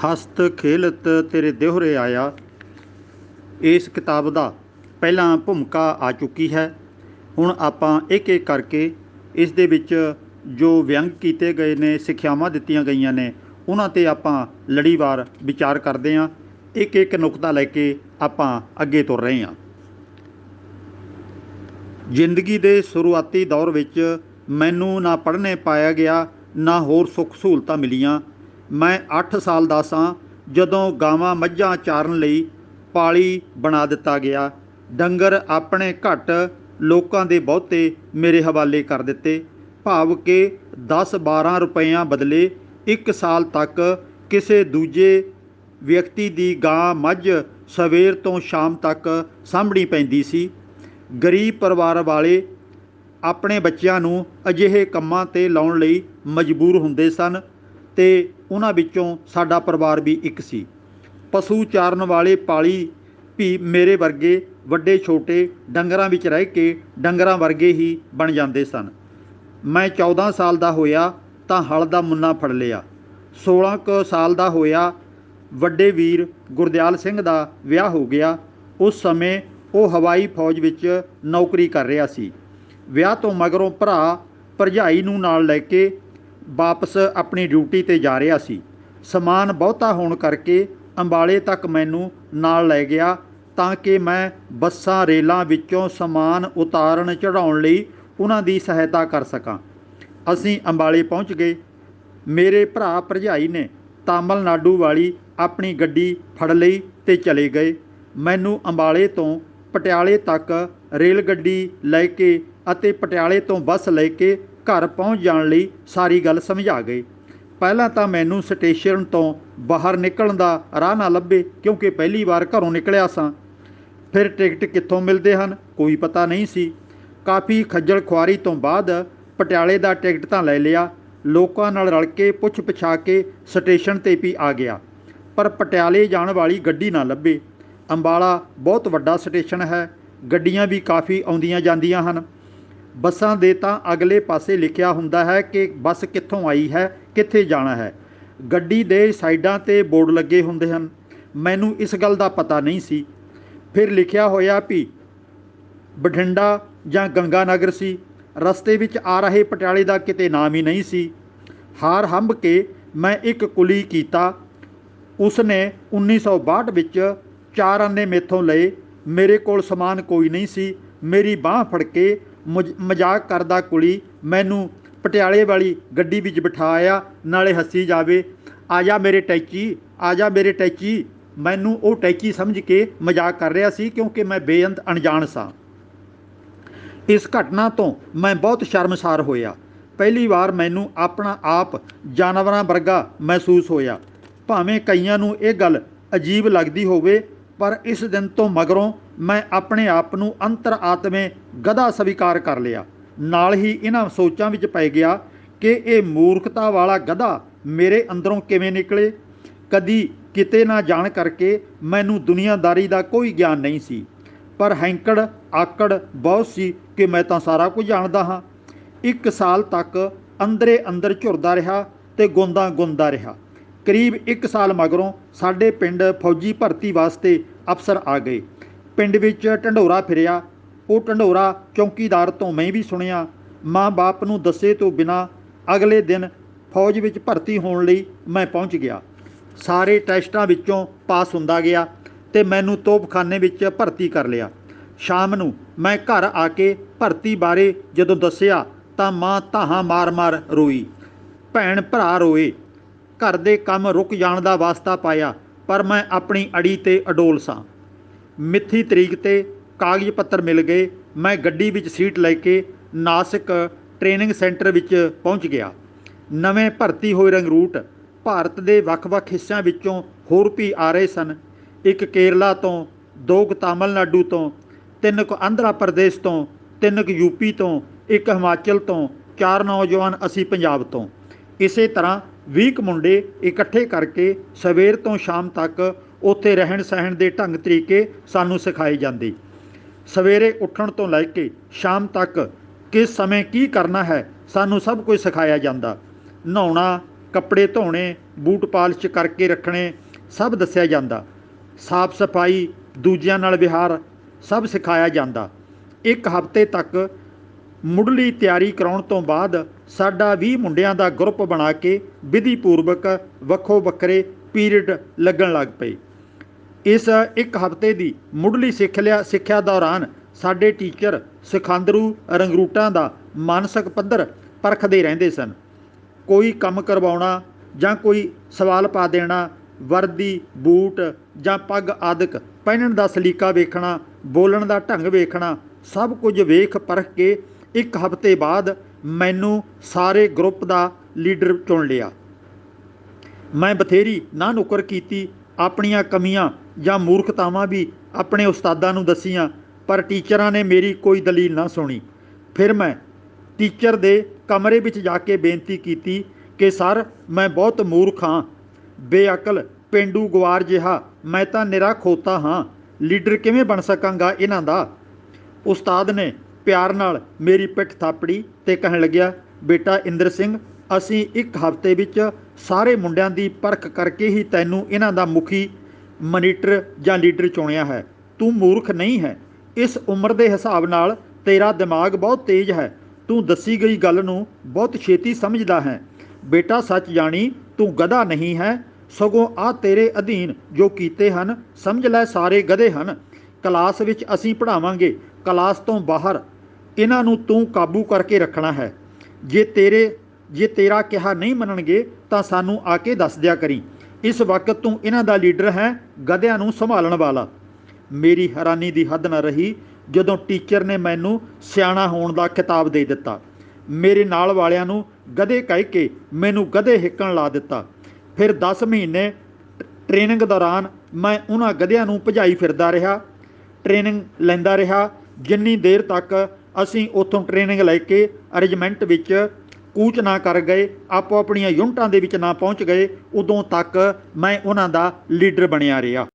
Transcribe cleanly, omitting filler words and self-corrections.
ਹਸਤ ਖੇਲਤ ਤੇਰੇ ਦੇਹੁਰੇ ਆਇਆ। ਇਸ ਕਿਤਾਬ ਦਾ ਪਹਿਲਾਂ ਭੂਮਿਕਾ ਆ ਚੁੱਕੀ ਹੈ। ਹੁਣ ਆਪਾਂ ਇੱਕ ਇੱਕ ਕਰਕੇ ਇਸ ਦੇ ਵਿੱਚ ਜੋ ਵਿਅੰਗ ਕੀਤੇ ਗਏ ਨੇ, ਸਿੱਖਿਆਵਾਂ ਦਿੱਤੀਆਂ ਗਈਆਂ ਨੇ, ਉਹਨਾਂ 'ਤੇ ਆਪਾਂ ਲੜੀਵਾਰ ਵਿਚਾਰ ਕਰਦੇ ਹਾਂ। ਇੱਕ ਇੱਕ ਨੁਕਤਾ ਲੈ ਕੇ ਆਪਾਂ ਅੱਗੇ ਤੁਰ ਰਹੇ ਹਾਂ। ਜ਼ਿੰਦਗੀ ਦੇ ਸ਼ੁਰੂਆਤੀ ਦੌਰ ਵਿੱਚ ਮੈਨੂੰ ਨਾ ਪੜ੍ਹਨੇ ਪਾਇਆ ਗਿਆ, ਨਾ ਹੋਰ ਸੁੱਖ ਸਹੂਲਤਾਂ ਮਿਲੀਆਂ। ਮੈਂ 8 ਸਾਲ ਦਾ ਸਾਂ ਜਦੋਂ ਗਾਵਾਂ ਮੱਝਾਂ ਚਾਰਨ ਲਈ ਪਾਲੀ ਬਣਾ ਦਿੱਤਾ ਗਿਆ। ਡੰਗਰ ਆਪਣੇ ਘੱਟ, ਲੋਕਾਂ ਦੇ ਬਹੁਤੇ ਮੇਰੇ ਹਵਾਲੇ ਕਰ ਦਿੱਤੇ। ਭਾਵ ਕਿ 10-12 ਰੁਪਇਆਂ ਬਦਲੇ 1 ਸਾਲ ਤੱਕ ਕਿਸੇ ਦੂਜੇ ਵਿਅਕਤੀ ਦੀ ਗਾਂ ਮੱਝ ਸਵੇਰ ਤੋਂ ਸ਼ਾਮ ਤੱਕ ਸਾਂਭਣੀ ਪੈਂਦੀ ਸੀ। ਗਰੀਬ ਪਰਿਵਾਰ ਵਾਲੇ ਆਪਣੇ ਬੱਚਿਆਂ ਨੂੰ ਅਜਿਹੇ ਕੰਮਾਂ 'ਤੇ ਲਾਉਣ ਲਈ ਮਜਬੂਰ ਹੁੰਦੇ ਸਨ ਅਤੇ ਉਹਨਾਂ ਵਿੱਚੋਂ ਸਾਡਾ ਪਰਿਵਾਰ ਵੀ ਇੱਕ ਸੀ। ਪਸ਼ੂ ਚਾਰਨ ਵਾਲੇ ਪਾਲੀ ਵੀ ਮੇਰੇ ਵਰਗੇ ਵੱਡੇ ਛੋਟੇ ਡੰਗਰਾਂ ਵਿੱਚ ਰਹਿ ਕੇ ਡੰਗਰਾਂ ਵਰਗੇ ਹੀ ਬਣ ਜਾਂਦੇ ਸਨ। ਮੈਂ 14 ਸਾਲ ਦਾ ਹੋਇਆ ਤਾਂ ਹਲ ਦਾ ਮੁੰਨਾ ਫੜ ਲਿਆ। 16 ਕੁ ਸਾਲ ਦਾ ਹੋਇਆ ਵੱਡੇ ਵੀਰ ਗੁਰਦਿਆਲ ਸਿੰਘ ਦਾ ਵਿਆਹ ਹੋ ਗਿਆ। ਉਸ ਸਮੇਂ ਉਹ ਹਵਾਈ ਫੌਜ ਵਿੱਚ ਨੌਕਰੀ ਕਰ ਰਿਹਾ ਸੀ। ਵਿਆਹ ਤੋਂ ਮਗਰੋਂ ਭਰਾ ਭਰਜਾਈ ਨੂੰ ਨਾਲ ਲੈ ਕੇ ਵਾਪਸ ਆਪਣੀ ਡਿਊਟੀ 'ਤੇ ਜਾ ਰਿਹਾ ਸੀ। ਸਮਾਨ ਬਹੁਤਾ ਹੋਣ ਕਰਕੇ ਅੰਬਾਲੇ ਤੱਕ ਮੈਨੂੰ ਨਾਲ ਲੈ ਗਿਆ ਤਾਂ ਕਿ ਮੈਂ ਬੱਸਾਂ ਰੇਲਾਂ ਵਿੱਚੋਂ ਸਮਾਨ ਉਤਾਰਨ ਚੜ੍ਹਾਉਣ ਲਈ ਉਹਨਾਂ ਦੀ ਸਹਾਇਤਾ ਕਰ ਸਕਾਂ। ਅਸੀਂ ਅੰਬਾਲੇ ਪਹੁੰਚ ਗਏ। ਮੇਰੇ ਭਰਾ ਭਰਜਾਈ ਨੇ ਤਾਮਿਲਨਾਡੂ ਵਾਲੀ ਆਪਣੀ ਗੱਡੀ ਫੜ ਲਈ ਅਤੇ ਚਲੇ ਗਏ। ਮੈਨੂੰ ਅੰਬਾਲੇ ਤੋਂ ਪਟਿਆਲੇ ਤੱਕ ਰੇਲ ਗੱਡੀ ਲੈ ਕੇ ਅਤੇ ਪਟਿਆਲੇ ਤੋਂ ਬੱਸ ਲੈ ਕੇ ਘਰ ਪਹੁੰਚ ਜਾਣ ਲਈ ਸਾਰੀ ਗੱਲ ਸਮਝਾ ਗਏ। ਪਹਿਲਾਂ ਤਾਂ ਮੈਨੂੰ ਸਟੇਸ਼ਨ ਤੋਂ ਬਾਹਰ ਨਿਕਲਣ ਦਾ ਰਾਹ ਨਾ ਲੱਭੇ, ਕਿਉਂਕਿ ਪਹਿਲੀ ਵਾਰ ਘਰੋਂ ਨਿਕਲਿਆ ਸਾਂ। ਫਿਰ ਟਿਕਟ ਕਿੱਥੋਂ ਮਿਲਦੇ ਹਨ, ਕੋਈ ਪਤਾ ਨਹੀਂ ਸੀ। ਕਾਫੀ ਖੱਜਲ ਖੁਆਰੀ ਤੋਂ ਬਾਅਦ ਪਟਿਆਲੇ ਦਾ ਟਿਕਟ ਤਾਂ ਲੈ ਲਿਆ। ਲੋਕਾਂ ਨਾਲ ਰਲ ਕੇ ਪੁੱਛ ਪਛਾ ਕੇ ਸਟੇਸ਼ਨ 'ਤੇ ਵੀ ਆ ਗਿਆ, ਪਰ ਪਟਿਆਲੇ ਜਾਣ ਵਾਲੀ ਗੱਡੀ ਨਾ ਲੱਭੇ। ਅੰਬਾਲਾ ਬਹੁਤ ਵੱਡਾ ਸਟੇਸ਼ਨ ਹੈ, ਗੱਡੀਆਂ ਵੀ ਕਾਫੀ ਆਉਂਦੀਆਂ ਜਾਂਦੀਆਂ ਹਨ। ਬੱਸਾਂ ਦੇ ਤਾਂ ਅਗਲੇ ਪਾਸੇ ਲਿਖਿਆ ਹੁੰਦਾ ਹੈ ਕਿ ਬੱਸ ਕਿੱਥੋਂ ਆਈ ਹੈ, ਕਿੱਥੇ ਜਾਣਾ ਹੈ। ਗੱਡੀ ਦੇ ਸਾਈਡਾਂ 'ਤੇ ਬੋਰਡ ਲੱਗੇ ਹੁੰਦੇ ਹਨ। ਮੈਨੂੰ ਇਸ ਗੱਲ ਦਾ ਪਤਾ ਨਹੀਂ ਸੀ। ਫਿਰ ਲਿਖਿਆ ਹੋਇਆ ਵੀ ਬਠਿੰਡਾ ਜਾਂ ਗੰਗਾਨਗਰ ਸੀ। ਰਸਤੇ ਵਿੱਚ ਆ ਰਹੇ ਪਟਿਆਲੇ ਦਾ ਕਿਤੇ ਨਾਮ ਹੀ ਨਹੀਂ ਸੀ। ਹਾਰ ਹੰਭ ਕੇ ਮੈਂ ਇੱਕ ਕੁਲੀ ਕੀਤਾ। ਉਸਨੇ 1962 ਵਿੱਚ 4 ਆਨੇ ਮੇਥੋਂ ਲਏ। ਮੇਰੇ ਕੋਲ ਸਮਾਨ ਕੋਈ ਨਹੀਂ ਸੀ। ਮੇਰੀ ਬਾਂਹ ਫੜ ਕੇ ਮਜ਼ਾਕ ਕਰਦਾ ਕੁਲੀ ਮੈਨੂੰ ਪਟਿਆਲੇ ਵਾਲੀ ਗੱਡੀ ਵਿੱਚ ਬਿਠਾਇਆ, ਨਾਲੇ ਹੱਸੀ ਜਾਵੇ, ਆ ਜਾ ਮੇਰੇ ਟੈਚੀ, ਆ ਜਾ ਮੇਰੇ ਟੈਚੀ। ਮੈਨੂੰ ਉਹ ਟੈਚੀ ਸਮਝ ਕੇ ਮਜ਼ਾਕ ਕਰ ਰਿਹਾ ਸੀ, ਕਿਉਂਕਿ ਮੈਂ ਬੇਅੰਤ ਅਣਜਾਣ ਸਾਂ। ਇਸ ਘਟਨਾ ਤੋਂ ਮੈਂ ਬਹੁਤ ਸ਼ਰਮਸਾਰ ਹੋਇਆ। ਪਹਿਲੀ ਵਾਰ ਮੈਨੂੰ ਆਪਣਾ ਆਪ ਜਾਨਵਰਾਂ ਵਰਗਾ ਮਹਿਸੂਸ ਹੋਇਆ। ਭਾਵੇਂ ਕਈਆਂ ਨੂੰ ਇਹ ਗੱਲ ਅਜੀਬ ਲੱਗਦੀ ਹੋਵੇ, ਪਰ ਇਸ ਦਿਨ ਤੋਂ ਮਗਰੋਂ ਮੈਂ ਆਪਣੇ ਆਪ ਨੂੰ ਅੰਤਰ ਆਤਮੇ ਗਧਾ ਸਵੀਕਾਰ ਕਰ ਲਿਆ। ਨਾਲ ਹੀ ਇਹਨਾਂ ਸੋਚਾਂ ਵਿੱਚ ਪੈ ਗਿਆ ਕਿ ਇਹ ਮੂਰਖਤਾ ਵਾਲਾ ਗਧਾ ਮੇਰੇ ਅੰਦਰੋਂ ਕਿਵੇਂ ਨਿਕਲੇ। ਕਦੀ ਕਿਤੇ ਨਾ ਜਾਣ ਕਰਕੇ ਮੈਨੂੰ ਦੁਨੀਆਦਾਰੀ ਦਾ ਕੋਈ ਗਿਆਨ ਨਹੀਂ ਸੀ, ਪਰ ਹੈਂਕੜ ਆਕੜ ਬਹੁਤ ਸੀ ਕਿ ਮੈਂ ਤਾਂ ਸਾਰਾ ਕੁਝ ਜਾਣਦਾ ਹਾਂ। 1 ਸਾਲ ਤੱਕ ਅੰਦਰੇ ਅੰਦਰ ਝੁਰਦਾ ਰਿਹਾ ਅਤੇ ਗੁੰਦਾ ਰਿਹਾ। ਕਰੀਬ 1 ਸਾਲ ਮਗਰੋਂ ਸਾਡੇ ਪਿੰਡ ਫੌਜੀ ਭਰਤੀ ਵਾਸਤੇ ਅਫਸਰ ਆ ਗਏ। ਪਿੰਡ ਵਿੱਚ ਢੰਡੋਰਾ ਫਿਰਿਆ। ਉਹ ਢੰਡੋਰਾ ਚੌਕੀਦਾਰ ਤੋਂ ਮੈਂ ਵੀ ਸੁਣਿਆ। ਮਾਂ ਬਾਪ ਨੂੰ ਦੱਸੇ ਤੋਂ ਬਿਨਾਂ ਅਗਲੇ ਦਿਨ ਫੌਜ ਵਿੱਚ ਭਰਤੀ ਹੋਣ ਲਈ ਮੈਂ ਪਹੁੰਚ ਗਿਆ। ਸਾਰੇ ਟੈਸਟਾਂ ਵਿੱਚੋਂ ਪਾਸ ਹੁੰਦਾ ਗਿਆ ਅਤੇ ਮੈਨੂੰ ਤੋਪਖਾਨੇ ਵਿੱਚ ਭਰਤੀ ਕਰ ਲਿਆ। ਸ਼ਾਮ ਨੂੰ ਮੈਂ ਘਰ ਆ ਕੇ ਭਰਤੀ ਬਾਰੇ ਜਦੋਂ ਦੱਸਿਆ ਤਾਂ ਮਾਂ ਧਾਹਾਂ ਮਾਰ ਰੋਈ, ਭੈਣ ਭਰਾ ਰੋਏ। ਘਰ ਦੇ ਕੰਮ ਰੁਕ ਜਾਣ ਦਾ ਵਾਸਤਾ ਪਾਇਆ, ਪਰ ਮੈਂ ਆਪਣੀ ਅੜੀ 'ਤੇ ਅਡੋਲ ਸਾਂ। ਮਿੱਥੀ ਤਰੀਕ 'ਤੇ ਕਾਗਜ਼ ਪੱਤਰ ਮਿਲ ਗਏ। ਮੈਂ ਗੱਡੀ ਵਿੱਚ ਸੀਟ ਲੈ ਕੇ ਨਾਸਿਕ ਟ੍ਰੇਨਿੰਗ ਸੈਂਟਰ ਵਿੱਚ ਪਹੁੰਚ ਗਿਆ। ਨਵੇਂ ਭਰਤੀ ਹੋਏ ਰੰਗਰੂਟ ਭਾਰਤ ਦੇ ਵੱਖ-ਵੱਖ ਹਿੱਸਿਆਂ ਵਿੱਚੋਂ ਹੋਰ ਵੀ ਆ ਰਹੇ ਸਨ। 1 ਕੇਰਲਾ ਤੋਂ, 2 ਤਾਮਿਲਨਾਡੂ ਤੋਂ, 3 ਆਂਧਰਾ ਪ੍ਰਦੇਸ਼ ਤੋਂ, 3 ਯੂਪੀ ਤੋਂ, 1 ਹਿਮਾਚਲ ਤੋਂ, 4 ਨੌਜਵਾਨ ਅਸੀਂ ਪੰਜਾਬ ਤੋਂ। ਇਸੇ ਤਰ੍ਹਾਂ 20 ਮੁੰਡੇ ਇਕੱਠੇ ਕਰਕੇ ਸਵੇਰ ਤੋਂ ਸ਼ਾਮ ਤੱਕ ਉੱਥੇ ਰਹਿਣ ਸਹਿਣ ਦੇ ਢੰਗ ਤਰੀਕੇ ਸਾਨੂੰ ਸਿਖਾਏ ਜਾਂਦੇ। ਸਵੇਰੇ ਉੱਠਣ ਤੋਂ ਲੈ ਕੇ ਸ਼ਾਮ ਤੱਕ ਕਿਸ ਸਮੇਂ ਕੀ ਕਰਨਾ ਹੈ ਸਾਨੂੰ ਸਭ ਕੁਝ ਸਿਖਾਇਆ ਜਾਂਦਾ। ਨਹਾਉਣਾ, ਕੱਪੜੇ ਧੋਣੇ, ਬੂਟ ਪਾਲਿਸ਼ ਕਰਕੇ ਰੱਖਣੇ ਸਭ ਦੱਸਿਆ ਜਾਂਦਾ। ਸਾਫ ਸਫਾਈ, ਦੂਜਿਆਂ ਨਾਲ ਵਿਹਾਰ ਸਭ ਸਿਖਾਇਆ ਜਾਂਦਾ। ਇੱਕ ਹਫ਼ਤੇ ਤੱਕ ਮੁੱਢਲੀ ਤਿਆਰੀ ਕਰਾਉਣ ਤੋਂ ਬਾਅਦ ਸਾਡਾ 20 ਮੁੰਡਿਆਂ ਦਾ ਗਰੁੱਪ ਬਣਾ ਕੇ ਵਿਧੀ ਪੂਰਵਕ ਵੱਖੋ ਵੱਖਰੇ ਪੀਰੀਅਡ ਲੱਗਣ ਲੱਗ ਪਏ। ਇਸ ਇੱਕ ਹਫ਼ਤੇ ਦੀ ਮੁੱਢਲੀ ਸਿੱਖਿਆ ਦੌਰਾਨ ਸਾਡੇ ਟੀਚਰ ਸਿਖਾਂਦਰੂ ਰੰਗਰੂਟਾਂ ਦਾ ਮਾਨਸਿਕ ਪੱਧਰ ਪਰਖਦੇ ਰਹਿੰਦੇ ਸਨ। ਕੋਈ ਕੰਮ ਕਰਵਾਉਣਾ ਜਾਂ ਕੋਈ ਸਵਾਲ ਪਾ ਦੇਣਾ, ਵਰਦੀ, ਬੂਟ ਜਾਂ ਪੱਗ ਆਦਿਕ ਪਹਿਨਣ ਦਾ ਸਲੀਕਾ ਵੇਖਣਾ, ਬੋਲਣ ਦਾ ਢੰਗ ਵੇਖਣਾ, ਸਭ ਕੁਝ ਵੇਖ ਪਰਖ ਕੇ ਇੱਕ ਹਫ਼ਤੇ ਬਾਅਦ ਮੈਨੂੰ ਸਾਰੇ ਗਰੁੱਪ ਦਾ ਲੀਡਰ ਚੁਣ ਲਿਆ। ਮੈਂ ਬਥੇਰੀ ਨਾਂਹ ਨੁੱਕਰ ਕੀਤੀ, ਆਪਣੀਆਂ ਕਮੀਆਂ ਜਾਂ ਮੂਰਖਤਾਵਾਂ ਵੀ ਆਪਣੇ ਉਸਤਾਦਾਂ ਨੂੰ ਦੱਸੀਆਂ, ਪਰ ਟੀਚਰਾਂ ਨੇ ਮੇਰੀ ਕੋਈ ਦਲੀਲ ਨਾ ਸੁਣੀ। ਫਿਰ ਮੈਂ ਟੀਚਰ ਦੇ ਕਮਰੇ ਵਿੱਚ ਜਾ ਕੇ ਬੇਨਤੀ ਕੀਤੀ ਕਿ ਸਰ, ਮੈਂ ਬਹੁਤ ਮੂਰਖ ਹਾਂ, ਬੇਅਕਲ, ਪੇਂਡੂ ਗਵਾਰ ਜਿਹਾ ਮੈਂ ਤਾਂ ਨਿਰਾ ਖੋਤਾ ਹਾਂ, ਲੀਡਰ ਕਿਵੇਂ ਬਣ ਸਕਾਂਗਾ ਇਹਨਾਂ ਦਾ। ਉਸਤਾਦ ਨੇ ਪਿਆਰ ਨਾਲ ਮੇਰੀ ਪਿੱਠ ਥਾਪੜੀ ਤੇ ਕਹਿਣ ਲੱਗਿਆ, ਬੇਟਾ ਇੰਦਰ ਸਿੰਘ, ਅਸੀਂ ਇੱਕ ਹਫ਼ਤੇ ਵਿੱਚ ਸਾਰੇ ਮੁੰਡਿਆਂ ਦੀ ਪਰਖ ਕਰਕੇ ਹੀ ਤੈਨੂੰ ਇਹਨਾਂ ਦਾ ਮੁਖੀ, ਮਨੀਟਰ ਜਾਂ ਲੀਡਰ ਚੁਣਿਆ ਹੈ। ਤੂੰ ਮੂਰਖ ਨਹੀਂ ਹੈ। ਇਸ ਉਮਰ ਦੇ ਹਿਸਾਬ ਨਾਲ ਤੇਰਾ ਦਿਮਾਗ ਬਹੁਤ ਤੇਜ਼ ਹੈ। ਤੂੰ ਦੱਸੀ ਗਈ ਗੱਲ ਨੂੰ ਬਹੁਤ ਛੇਤੀ ਸਮਝਦਾ ਹੈ। ਬੇਟਾ ਸੱਚ ਜਾਣੀ ਤੂੰ ਗਧਾ ਨਹੀਂ ਹੈ, ਸਗੋਂ ਆਹ ਤੇਰੇ ਅਧੀਨ ਜੋ ਕੀਤੇ ਹਨ ਸਮਝ ਲੈ ਸਾਰੇ ਗਧੇ ਹਨ। ਕਲਾਸ ਵਿੱਚ ਅਸੀਂ ਪੜ੍ਹਾਵਾਂਗੇ, ਕਲਾਸ ਤੋਂ ਬਾਹਰ ਇਹਨਾਂ ਨੂੰ ਤੂੰ ਕਾਬੂ ਕਰਕੇ ਰੱਖਣਾ ਹੈ। ਜੇ ਤੇਰਾ ਕਿਹਾ ਨਹੀਂ ਮੰਨਣਗੇ ਤਾਂ ਸਾਨੂੰ ਆ ਕੇ ਦੱਸ ਦਿਆ ਕਰੀ। ਇਸ ਵਕਤ ਤੂੰ ਇਹਨਾਂ ਦਾ ਲੀਡਰ ਹੈ, ਗਧਿਆਂ ਨੂੰ ਸੰਭਾਲਣ ਵਾਲਾ। ਮੇਰੀ ਹੈਰਾਨੀ ਦੀ ਹੱਦ ਨਾ ਰਹੀ ਜਦੋਂ ਟੀਚਰ ਨੇ ਮੈਨੂੰ ਸਿਆਣਾ ਹੋਣ ਦਾ ਖਿਤਾਬ ਦੇ ਦਿੱਤਾ। ਮੇਰੇ ਨਾਲ ਵਾਲਿਆਂ ਨੂੰ ਗਧੇ ਕਹਿ ਕੇ ਮੈਨੂੰ ਗਧੇ ਹਿੱਕਣ ਲਾ ਦਿੱਤਾ। ਫਿਰ 10 ਮਹੀਨੇ ਟ੍ਰੇਨਿੰਗ ਦੌਰਾਨ ਮੈਂ ਉਹਨਾਂ ਗਧਿਆਂ ਨੂੰ ਭਜਾਈ ਫਿਰਦਾ ਰਿਹਾ, ਟ੍ਰੇਨਿੰਗ ਲੈਂਦਾ ਰਿਹਾ। ਜਿੰਨੀ ਦੇਰ ਤੱਕ ਅਸੀਂ ਉੱਥੋਂ ਟ੍ਰੇਨਿੰਗ ਲੈ ਕੇ ਅਰੇਂਜਮੈਂਟ ਵਿੱਚ ਕੂਚ ਨਾ ਕਰ ਗਏ, ਆਪੋ ਆਪਣੀਆਂ ਯੂਨਿਟਾਂ ਦੇ ਵਿੱਚ ਨਾ ਪਹੁੰਚ ਗਏ, ਉਦੋਂ ਤੱਕ ਮੈਂ ਉਹਨਾਂ ਦਾ ਲੀਡਰ ਬਣਿਆ ਰਿਹਾ।